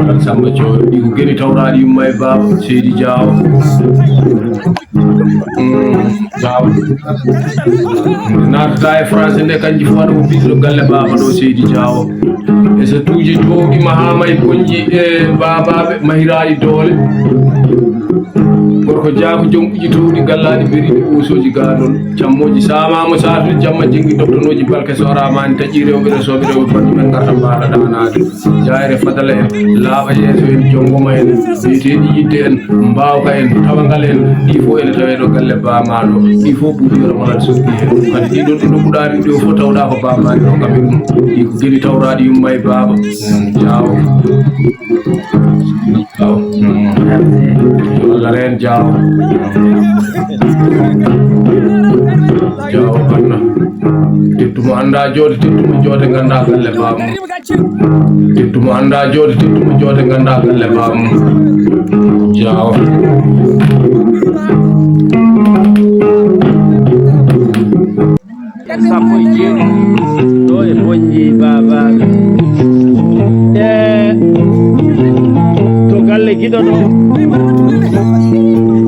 Magal Samba Thioyo ɗi ko geni tawraɗi yumma e baba Seydi Diaw Diaw natata e français nde kanji fo waɗa ko ɓiɗɗo galle baba ɗo Seydi Diaw e so tuuji togi mahama e bonji e babaɓe mahiraɗi doole gorko jaako jom ɓuƴitowɗi gallaɗi beriɗi ɓuusoji gaɗon cammoji samama satude jamma jenggi doctonoji balke soramani taƴi rewɓe resoɓe rewɓe bandu men garta mbaɗa ɗanade jayre fadala en laaɓa yeeso en jongoma en biyeteɗi yidde en mbawka en tawangal en ɗi fo ene taweɗo galle bamaɗo ɗi fo ɓuuɗiyora malal soggi hen kadi ɗiɗon ɗo nokkuɗami ɗo fo tawɗa ko bamani ɗo kaɓe ɗum ɗi ko gueɗi tawraɗi yumma e baba Diaw Allah ren Diaw Diaw banna tettumo anda jode tettumo jode ganda galle baba tettumo anda jode tettumo jode ganda galle baba Diaw sappo e jeeɗi ɗo e moƴƴi babaɓe e to galle giɗo ɗo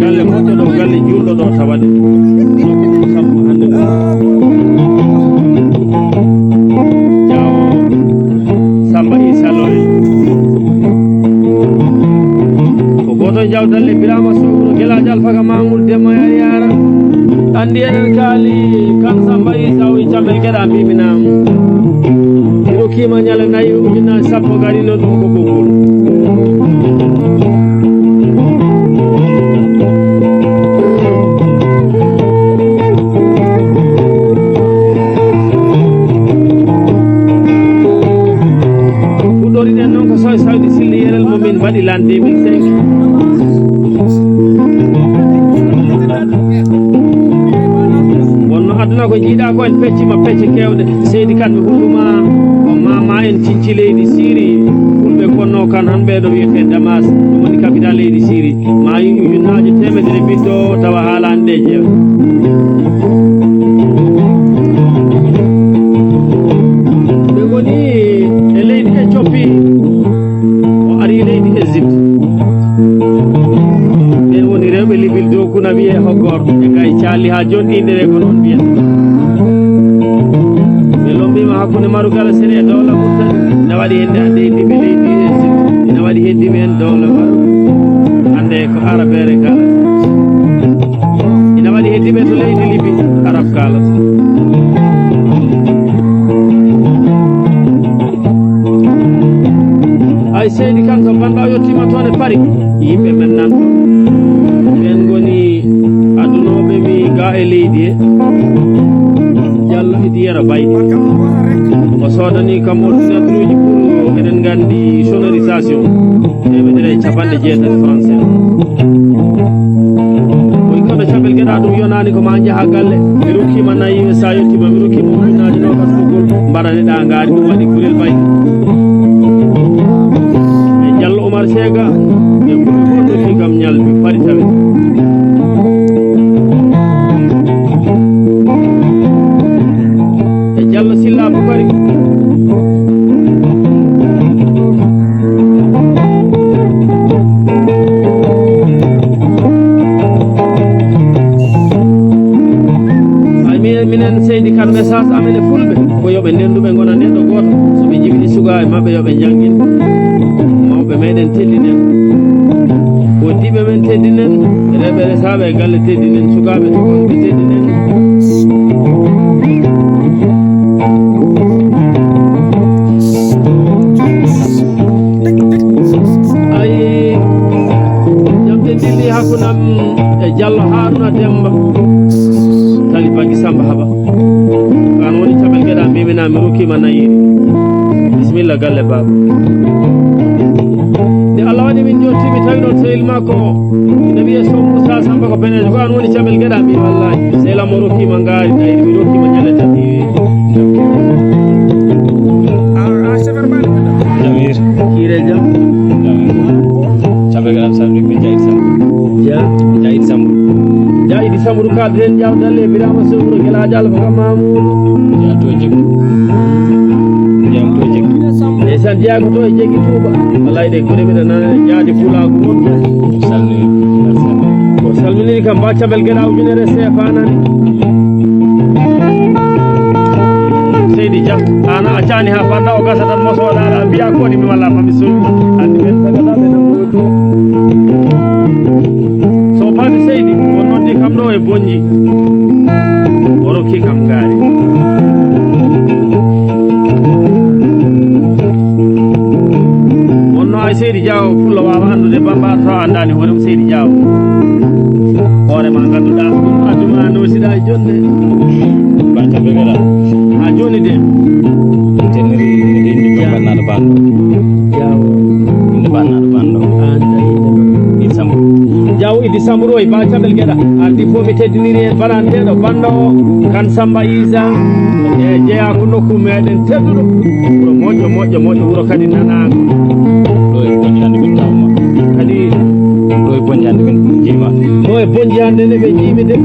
galle moƴƴo ɗo galle julɗo ɗo tawaɗe sappo hande Diaw Samba Isa Loye ko goto jawdalle Birama Sow Guelaji Alpha Mamoudou Demba Yara andi enen kaali kan Samba Isa o Thiamel Gueɗa miminama rokima ñale nayi ujunnaje sappo garino ɗum ko ɓoggol fuɗɗoriɗen noon ko soy sawdi silli yerel momin waɗi l'an 2005 aduna ko jiiɗa ko en peccima pecce kewɗe Seydi Kane mi huɗuma ko mama en cinci leydi Syri fulɓe konno kan han ɓeɗo wiyete Damas ɗum woni capital leydi Syri ma ujunnaje temedere biddo tawa haalani ɗe jeewa ɓe goni e leydi Éthiopie o ari leydi Égypte ɓen woni rewɓe libil dow kuna wiye hoggor e gay cali ha joni indere ko noon mbiyata ɓe lombima hakkude Marugala Sene e dowla Mauritanie ina waɗi hedde hande heddiɓe leydi Égypte ina waɗi heddiɓe hen dowla Maroc hande ko arabere kala ina waɗi heddiɓe to leydi Libi arab kalata ay Seydi Kane so banɗa o yettima toon e Paris yimɓe men nan ɓen goni adunoɓe mi ga e leydi e Diallo Idiyara Baydi o sodani kam ordinateur uji pour eɗen gandi sonorisation temedere capanɗe jeetati français oyi koɓe Thiamel Gueɗa ɗum yonani ko ma jaaha galle mi rokkima nayi sa yettima mi rokkima ujunnaje nogas ɓoggol mbaɗaneɗa gaari ɗum waɗi Gurel Baydi e Diallo Oumar Sega e ɓuri fondoki kam ñalbi pari tawe e Diallo Silla Boukari minen Seydi Kane message amen e fulɓe ko yoɓe ndenduɓe gona neɗɗo goto soɓe jibini suga e mabɓe yoɓe jangguin mawɓe meɗen teddinen woddiɓe men teddinen rewɓe resaɓe e galle teddinen sukaɓe to gonɓe teddinen ayi jamde dilli hakkunam e Diallo Haruna Demba tali bagui Samba Haba kan woni Thiamel Gueɗa mimina mi rokkima nayiri bisimilla galle baba nde Allah waɗi min jottimi tawi ɗon sehil makko o ina wiye Sow Moussa Samba ko benejo ko an woni Thiamel Gueɗa mi wallahi sehilam o rokkima ngaari nayiri mi rokkima ñande tati jamir kire jam Thiamel Gueɗa salmi mi jayid Samba jayidi Sambou kalden jawdalle Birama Sow Guelaji Alpha Mamoudou jam to jik e sa tan jeeya ko to e jeggi tuuba wallahi de ko remina nan jaadi fulaago won salmi ko salminiri kam ba cabel gena ujunere sefanani Seydi Dia ana acani ha fanda o gasa tan moso dala biya ko ni mi walla fami so andi men tagada be nan ko so paade Seydi won noddi kam do e bonji oro ki kam gaari wonno ay Seydi Dia o fulla wawa andude bamba to andani hoore Seydi Dia hoore ma ganduda dum aduma no sida jonde ba tabe gara ha joni de teniri indi bannado bando jawo indi bannado bando anda isambu jawo idi samburo e ba tabel geda ardi fo mi teddiniri en barante do bando kan Samba Isa e jeya ko nokku meden teddudo wuro moƴƴo wuro kadi nanago do e bonjande bin tawma kadi do e bonjande bin jima do e bonjande ne be jimi de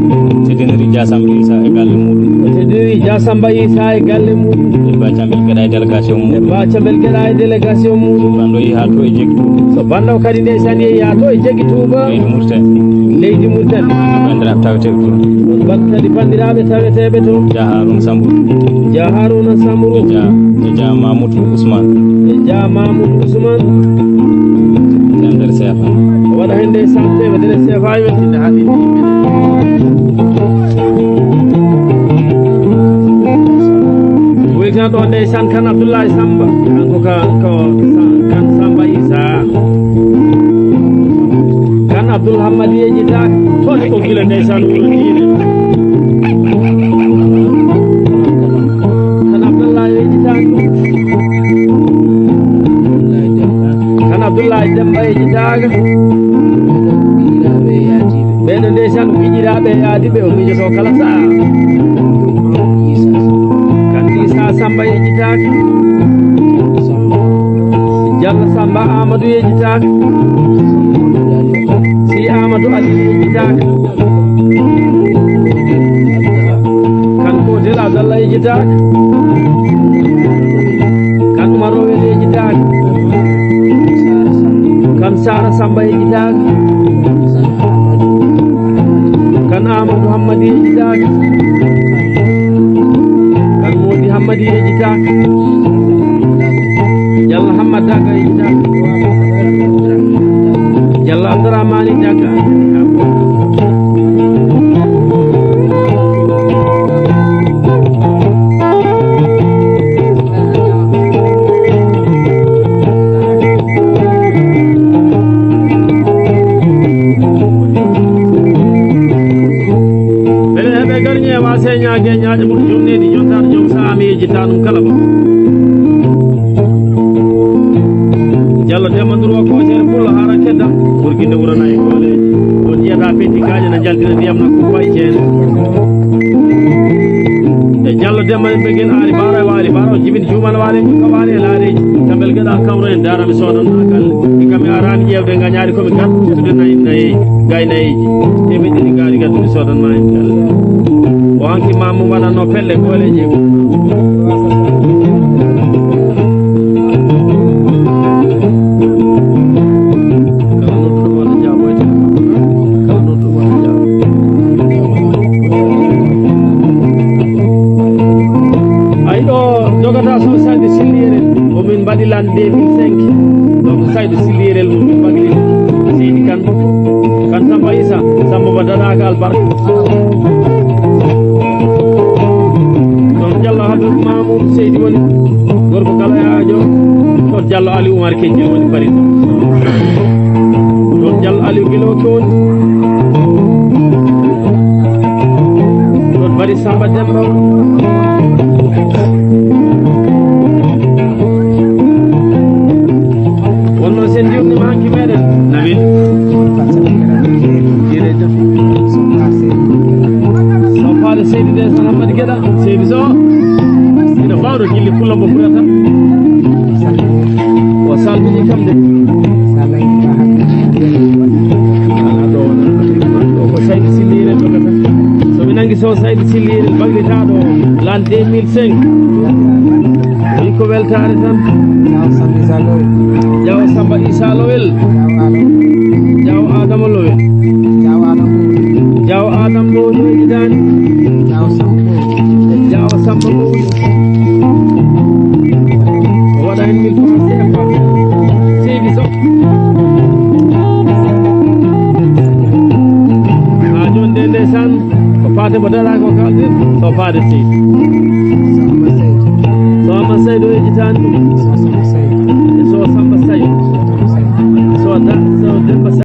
teniri jasam isa e galle mudum teddiniri Dia Samba Isa e galle mudum e ba camel gada e délégation e mudum ba cabel geda e délégation mudum bando yi ha to e jegtu so bando kadi nde sani ya to e jeggi tuuba e murte leydi murtani bandira tawte to on battadi bandiraɓe taweteɓe to ja harun sambu Dia Haruna Samburu ja mamoudou ousmane e Dia Mamoudou Ousmane tender sefa waɗa hende samteɓe dele sefa wettinde ha ɗiɗi wiytan ɗo ndeysan kan Abdoulaye Samba kanko kan Samba Isa kan Abdoul Hammadi yejitaka toon ko gila ndeysan wuro diine kan Abdoulaye yejitaka kan Abdoulaye Demba yejitaka ɓeɗo ndeysan miƴiraɓe yaadiɓe o mijoto kala saha kan Isa Samba yejitaka Diallo Samba Amadou yejitaka si Amadou Ali yejitaka kan Kotel Abdallah yejitaka kan Marowel yejitaka kan Sara Samba yejitaka kan Amadou Hammadi yejitaka kan Modi Hammadi yejitaka Diallo Hammad Daga yejitaka Diallo Abdourahmane Daga ñaage ñaaje ɓuri jomnedi jontaɗo joom saami yejjita ɗum kala ba Diallo demanduro kotere pullo hara kedda ɓurguinde wurana e goleji on jiyata petti kaje na jaltina ndiyam na kuppa e ceene e Diallo demma en ɓegen aali baro e waali baro jibini juumal waali jukka waali e laareji tambel gueɗa kamro en darami sodanma galle e kam mi arani ƴewde gañaari komi gartude nayi gaynayeji temedɗiɗi gaari gaddude sodanma en galle o hanki mamum waɗanno pelle goleji kala nodduɗo walla jaboyte kala nodduɗo walla jabo ay ɗo jogata so sayde sillirel omin mbaɗi lan 2005 donc sayde sillirel momin bagli seydi kan Samba Isa Samba ba danaka albarka Diallo Habib Mamoud Seydi woni gorko kala yaajo to Diallo Ali Oumar Kenji woni bari to Diallo Ali Gilo ko woni to bari Samba Demba wonno sen diwni manki meɗen namin so faale Seydi de san Hamadi Gueɗa Seydi so ina fawno gilli fulla mo ɓurata o salmini kam de ɗo ko Saydi Sillirel jogata somi nangi so Saydi Sillirel baglitaɗo l'an 2005 ko weltare tan jaw Samba Isa Lowel jaw Adama Lowel jaw Adam Bo jidani jaw Samba Bo waɗa hen 1000 francs CFA seydi Sow ha joni nde ndesan ko fate mo dara ko kalden so fade seydi